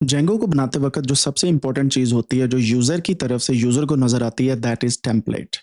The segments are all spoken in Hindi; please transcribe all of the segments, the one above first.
जेंगो को बनाते वक़्त जो सबसे इम्पोर्टेंट चीज़ होती है, जो यूज़र की तरफ से यूज़र को नज़र आती है, दैट इज़ टेम्पलेट।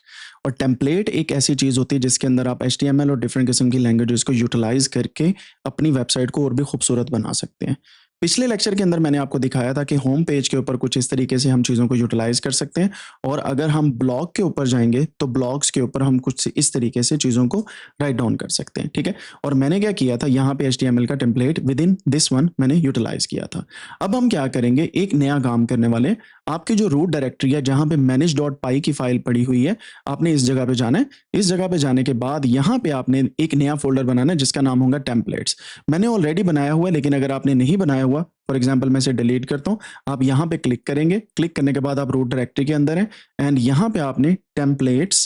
और टेम्पलेट एक ऐसी चीज़ होती है जिसके अंदर आप एचटीएमएल और डिफरेंट किस्म की लैंग्वेजेज़ को यूटिलाइज़ करके अपनी वेबसाइट को और भी खूबसूरत बना सकते हैं। पिछले लेक्चर के अंदर मैंने आपको दिखाया था कि होम पेज के ऊपर कुछ इस तरीके से हम चीज़ों को यूटिलाइज़ कर सकते हैं, और अगर हम ब्लॉग के ऊपर जाएँगे, तो ब्लॉग्स के ऊपर हम कुछ इस तरीके से चीज़ों को राइट डाउन कर सकते हैं, ठीक है? और मैंने क्या किया था, यहाँ पे एचटीएमएल का टेम्पलेट विदिन दिस वन मैंने यूटिलाइज़ किया था। अब हम क्या करेंगे, एक नया काम करने वाले हैं। आपकी जो रूट डायरेक्टरी है, जहाँ पे manage.py की फाइल पड़ी हुई है, आपने इस जगह पे जाना है। इस जगह पे जाने के बाद यहाँ पे आपने एक नया फ़ोल्डर बनाना है जिसका नाम होगा टेम्पलेट्स। मैंने ऑलरेडी बनाया हुआ है, लेकिन अगर आपने नहीं बनाया हुआ, फॉर एग्ज़ाम्पल मैं इसे डिलीट करता हूँ। आप यहाँ पे क्लिक करेंगे, क्लिक करने के बाद आप रूट डायरेक्टरी के अंदर हैं, एंड यहाँ पे आपने टेम्पलेट्स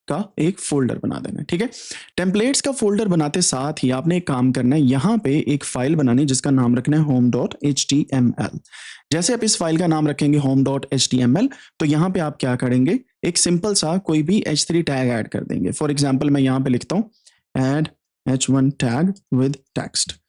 का एक फ़ोल्डर बना देना है, ठीक है? टेम्पलेट्स का फ़ोल्डर बनाते साथ ही आपने एक काम करना है, यहाँ पे एक फ़ाइल बनानी है जिसका नाम रखना है home.html। जैसे आप इस फ़ाइल का नाम रखेंगे home.html, तो यहाँ पे आप क्या करेंगे, एक सिंपल सा कोई भी h3 टैग ऐड कर देंगे। फॉर एग्ज़ाम्पल मैं यहाँ पे लिखता हूँ add h1 tag with text.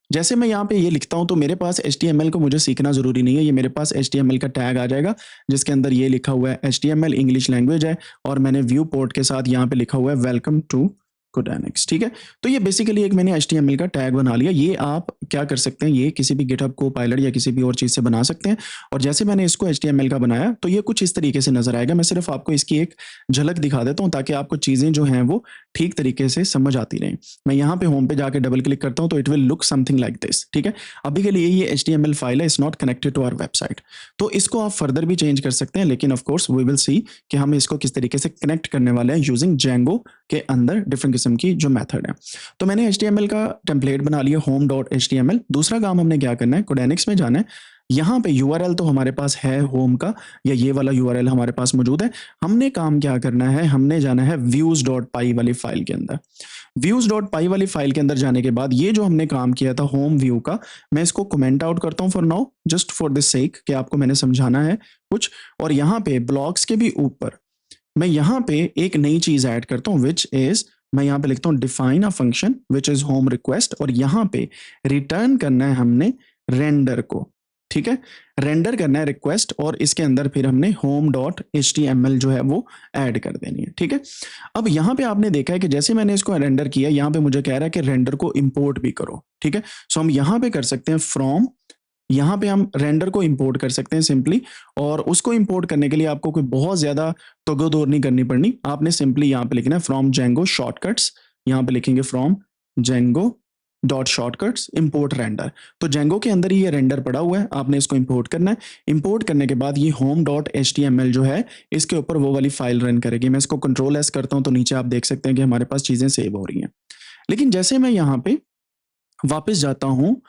जैसे मैं यहाँ पे ये लिखता हूँ, तो मेरे पास एचटीएमएल को मुझे सीखना ज़रूरी नहीं है, ये मेरे पास एचटीएमएल का टैग आ जाएगा जिसके अंदर ये लिखा हुआ है एचटीएमएल इंग्लिश लैंग्वेज है, और मैंने व्यू पोर्ट के साथ यहाँ पे लिखा हुआ है वेलकम टू कोडेनिक्स, ठीक है? तो ये बेसिकली एक मैंने एचटीएमएल का टैग बना लिया। ये आप क्या कर सकते हैं, ये किसी भी गिटहब कोपायलट या किसी भी और चीज़ से बना सकते हैं। और जैसे मैंने इसको एचटीएमएल का बनाया, तो ये कुछ इस तरीके से नज़र आएगा। मैं सिर्फ आपको इसकी एक झलक दिखा देता हूँ ताकि आपको चीज़ें जो हैं वो ठीक तरीके से समझ आती रहें। मैं यहाँ पे होम पे जाके डबल क्लिक करता हूँ, तो it will look something like this, ठीक है? अभी के लिए ये एचटीएमएल फाइल है, it's not connected to our website. तो इसको आप फर्दर भी चेंज कर सकते हैं, लेकिन of course we will see कि हम इसको किस तरीके से कनेक्ट करने वाले हैं यूजिंग जेंगो के अंदर डिफरेंट किस्म की जो मेथड है। तो मैंने एचटीएमएल का टेम्पलेट बना लिया home.html। दूसरा काम हमने क्या करना है, कोडेनिक्स में जाना है। यहाँ पे यूआरएल तो हमारे पास है होम का, या ये वाला यूआरएल हमारे पास मौजूद है। हमने काम क्या करना है, हमने जाना है views.py वाली फाइल के अंदर। views.py वाली फाइल के अंदर जाने के बाद ये जो हमने काम किया था होम व्यू का, मैं इसको कमेंट आउट करता हूँ for now, just for this sake कि आपको मैंने समझाना है कुछ। और यहाँ पे ब्लॉग्स के भी ऊपर मैं यहाँ पे एक नई चीज ऐड करता हूँ, विच इज, मैं यहाँ पे लिखता हूँ define a function which is home request, और यहाँ पे रिटर्न करना है हमने रेंडर को, ठीक है? रेंडर करना है रिक्वेस्ट, और इसके अंदर फिर हमने home.html जो है वो ऐड कर देनी है, ठीक है? अब यहाँ पे आपने देखा है कि जैसे मैंने इसको रेंडर किया, यहाँ पे मुझे कह रहा है कि रेंडर को इंपोर्ट भी करो, ठीक है? सो हम यहाँ पे कर सकते हैं फ्रॉम, यहाँ पे हम रेंडर को इंपोर्ट कर सकते हैं सिंपली। और उसको इंपोर्ट करने के लिए आपको कोई बहुत ज़्यादा तगोदौर नहीं करनी पड़नी, आपने सिंपली यहाँ पे लिखना है फ्रॉम जेंगो शॉर्टकट्स, यहाँ पे लिखेंगे from Django dot shortcuts import render. तो जेंगो के अंदर ही ये रेंडर पड़ा हुआ है, आपने इसको इंपोर्ट करना है। इंपोर्ट करने के बाद ये home dot H T M L जो है, इसके ऊपर वो वाली फाइल रन करेगी। मैं इसको कंट्रोल एस करता हूँ, तो नीचे आप देख सकते हैं कि हमारे पास चीज़ें सेव हो रही हैं। लेकिन जैसे मैं यहाँ पे वापस जाता हूँ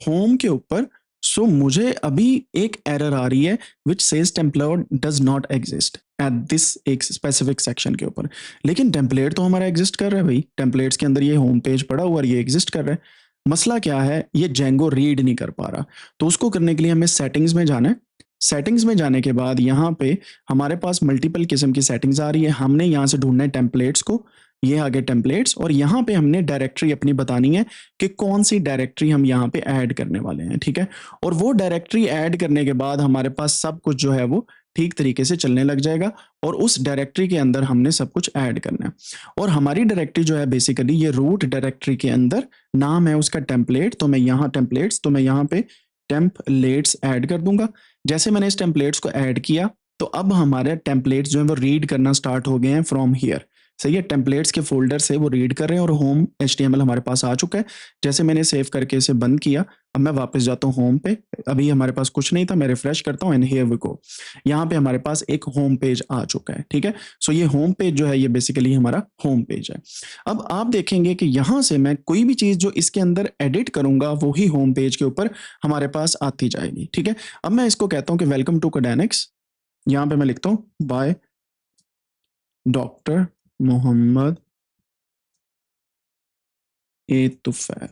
होम के ऊपर, सो मुझे अभी एक एरर आ रही है which says template does not exist at this एक स्पेसिफिक सेक्शन के ऊपर। लेकिन टेम्पलेट तो हमारा एग्जिस्ट कर रहा है भाई, टेम्पलेट्स के अंदर ये होम पेज पड़ा हुआ और ये एग्जिस्ट कर रहा है। मसला क्या है, ये जेंगो रीड नहीं कर पा रहा। तो उसको करने के लिए हमें सेटिंग्स में जाना है। सेटिंग्स में जाने के बाद यहाँ पे हमारे पास मल्टीपल किस्म की सेटिंग्स आ रही है, हमने यहाँ से ढूंढना है टेम्पलेट्स को। ये आगे टेम्पलेट्स, और यहाँ पे हमने डायरेक्टरी अपनी बतानी है कि कौन सी डायरेक्टरी हम यहाँ पे ऐड करने वाले हैं, ठीक है? और वो डायरेक्टरी ऐड करने के बाद हमारे पास सब कुछ जो है वो ठीक तरीके से चलने लग जाएगा, और उस डायरेक्टरी के अंदर हमने सब कुछ ऐड करना है। और हमारी डायरेक्टरी जो है बेसिकली ये रूट डायरेक्टरी के अंदर नाम है उसका टेम्पलेट, तो मैं यहाँ टेम्पलेट्स, तो मैं यहाँ पे टेम्पलेट्स ऐड कर दूंगा। जैसे मैंने इस टेम्पलेट्स को ऐड किया, तो अब हमारे टेम्पलेट्स जो है वो रीड करना स्टार्ट हो गए हैं फ्रॉम हियर। सही है, टेम्पलेट्स के फोल्डर से वो रीड कर रहे हैं, और होम एचटीएमएल हमारे पास आ चुका है। जैसे मैंने सेव करके इसे बंद किया, अब मैं वापस जाता हूँ होम पे। अभी हमारे पास कुछ नहीं था, मैं रिफ्रेश करता हूँ एंड हियर वी गो। यहाँ पे हमारे पास एक होम पेज आ चुका है, ठीक है? सो ये होम पेज जो है ये बेसिकली हमारा होम पेज है। अब आप देखेंगे कि यहाँ से मैं कोई भी चीज़ जो इसके अंदर एडिट करूंगा वो ही होम पेज के ऊपर हमारे पास आती जाएगी, ठीक है? अब मैं इसको कहता हूँ कि वेलकम टू कोडेनिक्स। यहाँ पे मैं लिखता हूँ bye doctor Mohammad A Tufail,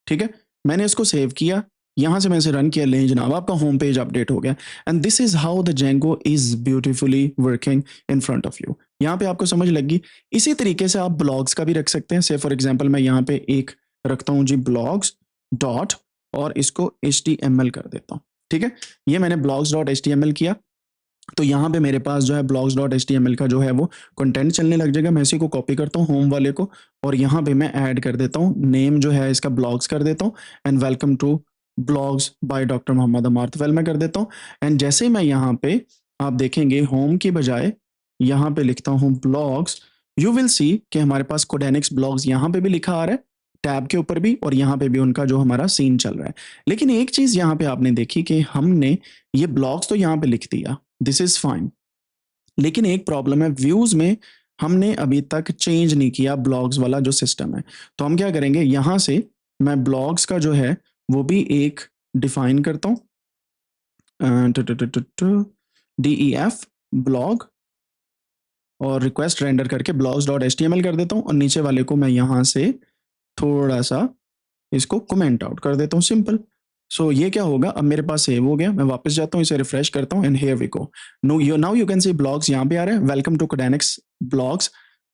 ठीक है? मैंने इसको सेव किया, यहाँ से मैं इसे रन किया, लें जनाब आपका होम पेज अपडेट हो गया। And this is how the Django is beautifully working in front of you. यहाँ पे आपको समझ लगी। इसी तरीके से आप ब्लॉग्स का भी रख सकते हैं। से फॉर एग्जांपल मैं यहाँ पे एक रखता हूँ जी ब्लॉग्स डॉट, और इसको HTML कर देता हूँ, ठीक है, ये मैंने blogs.html किया, तो यहाँ पे मेरे पास जो है blogs.html का जो है वो कंटेंट चलने लग जाएगा। मैं इसी को कॉपी करता हूँ होम वाले को, और यहाँ पे मैं ऐड कर देता हूँ, नेम जो है इसका ब्लॉग्स कर देता हूँ, and welcome to blogs by doctor Mohammad Amar Tufail मैं कर देता हूँ। एंड जैसे मैं यहाँ पे आप देखेंगे होम की बजाय यहाँ पे लिखता हूँ ब्लॉग्स, यू विल सी कि हमारे पास कोडेनिक्स ब्लॉग्स यहाँ पे भी लिखा आ रहा है टैब के ऊपर भी, और यहाँ पे भी उनका जो हमारा सीन चल रहा है। लेकिन एक चीज यहाँ पे आपने देखी कि हमने ये ब्लॉग्स तो यहाँ पे लिख दिया, दिस इज फाइन, लेकिन एक प्रॉब्लम है व्यूज में, हमने अभी तक चेंज नहीं किया ब्लॉग्स वाला जो सिस्टम है। तो हम क्या करेंगे, यहां से मैं ब्लॉग्स का जो है वो भी एक डिफाइन करता हूं, DEF ब्लॉग, और रिक्वेस्ट रेंडर करके blogs.html कर देता हूं, और नीचे वाले को मैं यहां से थोड़ा सा इसको कमेंट आउट कर देता हूँ, सिंपल। सो ये क्या होगा, अब मेरे पास सेव हो गया, मैं वापस जाता हूँ, इसे रिफ्रेश करता हूँ, and here we go. Now you can see blogs यहाँ पे आ रहे हैं, welcome to Codenix blogs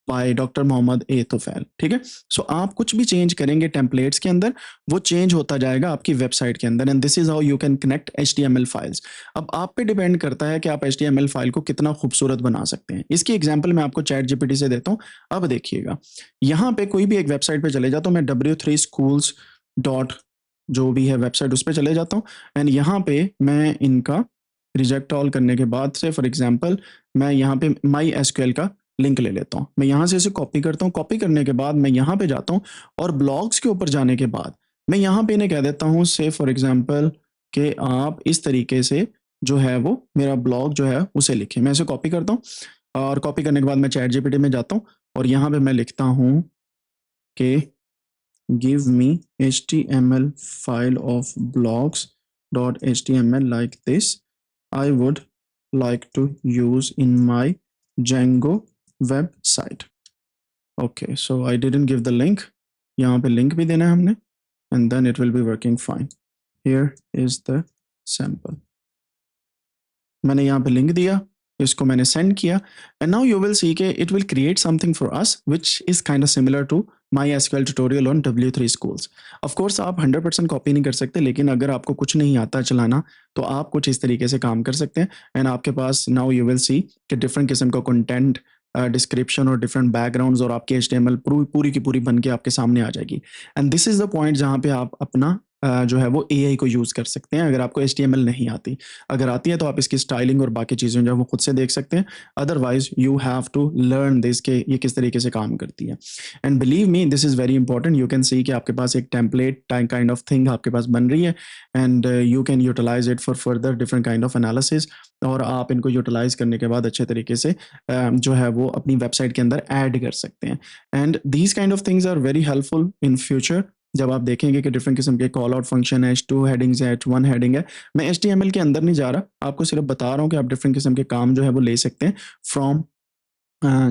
by doctor Mohammad A Tufail, ठीक है। सो आप कुछ भी चेंज करेंगे टेम्पलेट्स के अंदर, वो चेंज होता जाएगा आपकी वेबसाइट के अंदर, and this is how you can connect HTML files. अब आप पे डिपेंड करता है कि आप HTML फाइल को कितना खूबसूरत बना सकते हैं। इसकी एग्जांपल मैं आपको चैट जीपीटी से देता हूँ। अब देखिएगा, यहाँ पे कोई भी एक वेबसाइट पे चले जाता हूँ मैं, W3 schools डॉट जो भी है वेबसाइट उस पर चले जाता हूँ, एंड यहाँ पे मैं इनका रिजेक्ट ऑल करने के बाद से फॉर एग्जांपल मैं यहाँ पे माई एसक्यूएल का लिंक ले लेता हूँ, मैं यहाँ से इसे कॉपी करता हूँ, कॉपी करने के बाद मैं यहाँ पे जाता हूँ, और ब्लॉग्स के ऊपर जाने के बाद मैं यहाँ पे इन्हें कह देता हूँ से फॉर एग्जांपल कि आप इस तरीके से जो है वो मेरा ब्लॉग जो है उसे लिखें। मैं इसे कॉपी करता हूँ, और कॉपी करने के बाद मैं चैट जीपीटी में जाता हूँ, और यहाँ पे मैं लिखता हूँ कि give me HTML file of blogs.html like this. I would like to use in my Django website. Okay, so I didn't give the link. यहाँ पे लिंक भी देना है हमने, and then it will be working fine. Here is the sample. मैंने यहाँ पे लिंक दिया, इसको मैंने सेंड किया, and now you will see के it will create something for us which is kind of similar to MySQL tutorial on W3 schools. Of course आप 100% कॉपी नहीं कर सकते, लेकिन अगर आपको कुछ नहीं आता चलाना तो आप कुछ इस तरीके से काम कर सकते हैं, एंड आपके पास नाउ यू विल सी कि डिफरेंट किस्म का कंटेंट, डिस्क्रिप्शन और डिफरेंट बैकग्राउंड्स, और आपकी HTML पूरी की पूरी बन के आपके सामने आ जाएगी। And this is the point जहाँ पे आप अपना जो है वो AI को यूज़ कर सकते हैं अगर आपको HTML नहीं आती। अगर आती है तो आप इसकी स्टाइलिंग और बाकी चीज़ें जो है वो खुद से देख सकते हैं, otherwise you have to learn this के ये किस तरीके से काम करती है। And believe me this is very important, you can see कि आपके पास एक टेम्पलेट काइंड ऑफ थिंग आपके पास बन रही है, and you can utilize it for further different kind of analysis, और आप इनको यूटिलाइज करने के बाद अच्छे तरीके से जो है वो अपनी वेबसाइट के अंदर ऐड कर सकते हैं। And these kind of things are very helpful in future, जब आप देखेंगे कि डिफरेंट किस्म के कॉल आउट फंक्शन है, H2 हेडिंग्स है, H1 हेडिंग है। मैं HTML के अंदर नहीं जा रहा, आपको सिर्फ बता रहा हूँ कि आप डिफरेंट किस्म के काम जो है वो ले सकते हैं from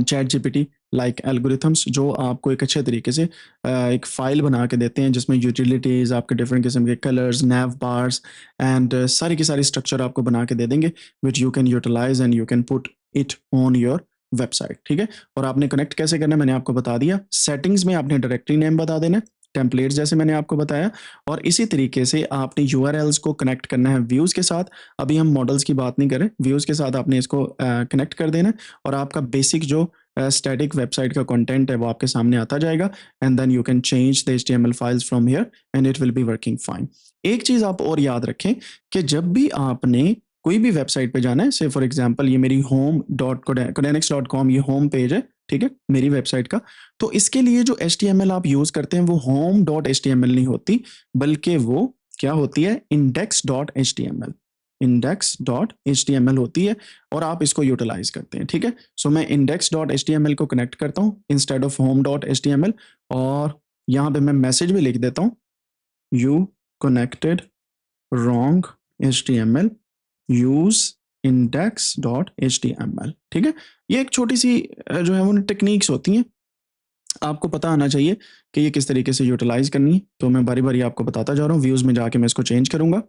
chat GPT like algorithms, जो आपको एक अच्छे तरीके से एक फाइल बना के देते हैं जिसमें यूटिलिटीज़, आपके डिफरेंट किस्म के कलर्स, नैव बार्स, एंड सारी की सारी स्ट्रक्चर आपको बना के दे देंगे which you can utilize and you can put it on your website, ठीक है। और आपने कनेक्ट कैसे करना है मैंने आपको बता दिया, सेटिंग्स में आपने डायरेक्टरी नेम बता देना, टेम्पलेट्स जैसे मैंने आपको बताया, और इसी तरीके से आपने URLs को कनेक्ट करना है व्यूज़ के साथ। अभी हम मॉडल्स की बात नहीं करें, व्यूज़ के साथ आपने इसको कनेक्ट कर देना है, और आपका बेसिक जो स्टैटिक वेबसाइट का कंटेंट है वो आपके सामने आता जाएगा, and then you can change the HTML files from here and it will be working fine. एक चीज़ आप और याद रखें कि जब भी आपने कोई भी वेबसाइट पे जाना है, से फॉर एग्जांपल ये मेरी home.codenex.com ये होम पेज है, ठीक है, मेरी वेबसाइट का, तो इसके लिए जो HTML आप यूज़ करते हैं वो home.html नहीं होती, बल्कि वो क्या होती है, index.html, index.html होती है, और आप इसको यूटिलाइज करते हैं, ठीक है। सो मैं index.html को कनेक्ट करता हूँ इंस्टेड ऑफ home.html, और यहाँ पे मैं मैसेज भी लिख देता हूँ, you connected wrong HTML, use index.html, ठीक है। ये एक छोटी सी जो है वो टेक्निक्स होती हैं, आपको पता आना चाहिए कि ये किस तरीके से यूटिलाइज करनी है। तो मैं बारी बारी आपको बताता जा रहा हूँ, व्यूज़ में जाके मैं इसको चेंज करूँगा,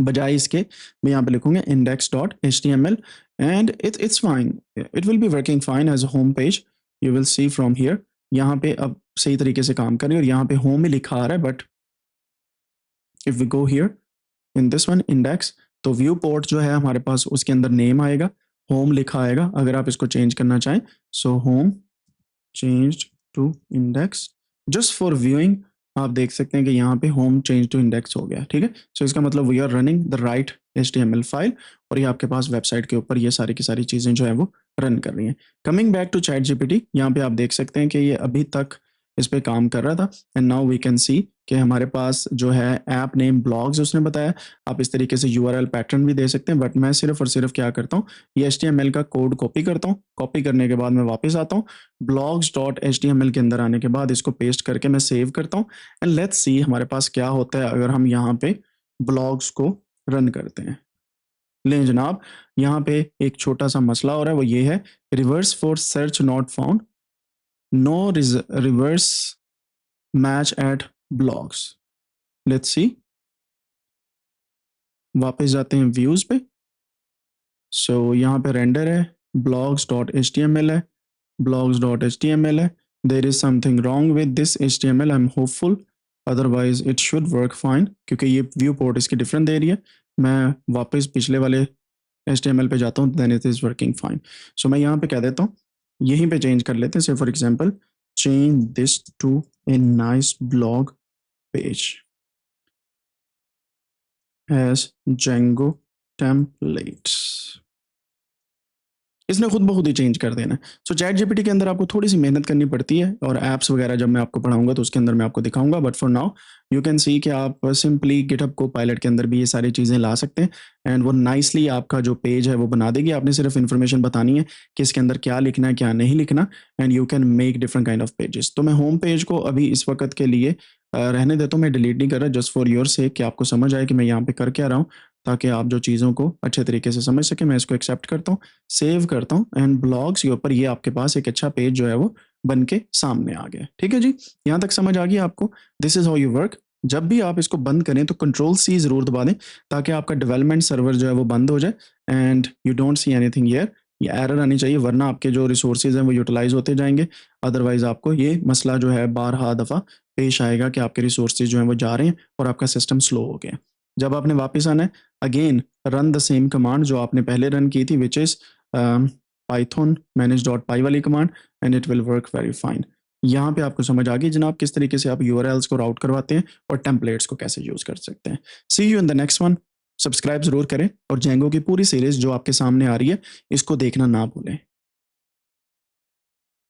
बजाय इसके मैं यहाँ पे लिखूंगा index.html, and it's fine, it will be working fine as a home page, you will see from here. यहाँ पे अब सही तरीके से काम कर रही है, और यहाँ पे होम में लिखा आ रहा है, but if we go here in this one index, तो व्यू पोर्ट जो है हमारे पास उसके अंदर नेम आएगा, होम लिखा आएगा। अगर आप इसको चेंज करना चाहें, so home change to index just for viewing, आप देख सकते हैं कि यहाँ पे होम चेंज टू इंडेक्स हो गया, ठीक है। सो इसका मतलब we are running the right HTML file, और ये आपके पास वेबसाइट के ऊपर ये सारी की सारी चीज़ें जो है वो रन कर रही हैं। Coming back to chat GPT, यहाँ पे आप देख सकते हैं कि ये अभी तक इस पे काम कर रहा था, and now we can see कि हमारे पास जो है ऐप नेम ब्लॉग्स उसने बताया। आप इस तरीके से URL पैटर्न भी दे सकते हैं, बट मैं सिर्फ और सिर्फ क्या करता हूँ, ये HTML का कोड कॉपी करता हूँ, कॉपी करने के बाद मैं वापस आता हूँ, blogs.html के अंदर आने के बाद इसको पेस्ट करके मैं सेव करता हूँ, एंड लेट्स सी हमारे पास क्या होता है अगर हम यहाँ पे ब्लॉग्स को रन करते हैं। लें जनाब, यहाँ पे एक छोटा सा मसला हो रहा है, वो ये है reverse for search not found, no reverse match at blogs. Let's see, वापस जाते हैं व्यूज पे। सो यहाँ पे रेंडर है, blogs.html है, blogs.html है। There is something wrong with this HTML, I am hopeful, otherwise it should work fine, क्योंकि ये व्यू पोर्ट इसकी डिफरेंट दे रही है। मैं वापस पिछले वाले HTML पे जाता हूँ, then it is working fine. So मैं यहाँ पे कह देता हूँ, यहीं पे चेंज कर लेते हैं, say for example change this to a nice blog page as Django templates। इसने खुद ब खुद ही चेंज कर देना है। सो चैट GPT के अंदर आपको थोड़ी सी मेहनत करनी पड़ती है, और ऐप्स वगैरह जब मैं आपको पढ़ाऊंगा तो उसके अंदर मैं आपको दिखाऊंगा, but for now you can see कि आप सिंपली गिटहब को पायलट के अंदर भी ये सारी चीज़ें ला सकते हैं, एंड वो नाइसली आपका जो पेज है वो बना देगी। आपने सिर्फ इन्फॉर्मेशन बतानी है कि इसके अंदर क्या लिखना है क्या नहीं लिखना, and you can make different kind of pages. तो मैं होम पेज को अभी इस वक्त के लिए रहने देता हूँ, मैं डिलीट नहीं कर रहा, जस्ट फॉर योर सेक कि आपको समझ आए कि मैं यहाँ पे कर क्या रहा हूँ, ताकि आप जो चीज़ों को अच्छे तरीके से समझ सकें। मैं इसको एक्सेप्ट करता हूँ, सेव करता हूँ, एंड ब्लॉग्स के ऊपर ये आपके पास एक अच्छा पेज जो है वो बन के सामने आ गया। ठीक है जी, यहाँ तक समझ आ गई आपको? This is how you work. जब भी आप इसको बंद करें तो Ctrl+C जरूर दबा दें, ताकि आपका डेवलपमेंट सर्वर जो है वो बंद हो जाए, and you don't see anything here. ये एरर आनी चाहिए, वरना आपके जो रिसोर्सेज हैं वो यूटिलाइज होते जाएंगे। अदरवाइज आपको ये मसला जो है बारहा दफ़ा पेश आएगा कि आपके रिसोर्सेज जो हैं वो जा रहे हैं और आपका सिस्टम स्लो हो गया। जब आपने वापस आना है, again run the same command जो आपने पहले रन की थी, विच इज़ पाइथन manage.py वाली command, and it will work very fine. यहाँ पे आपको समझ आ गई जनाब किस तरीके से आप URLs को राउट करवाते हैं और टेम्पलेट्स को कैसे यूज़ कर सकते हैं। See you in the next one. Subscribe जरूर करें, और Django की पूरी सीरीज जो आपके सामने आ रही है इसको देखना ना भूलें।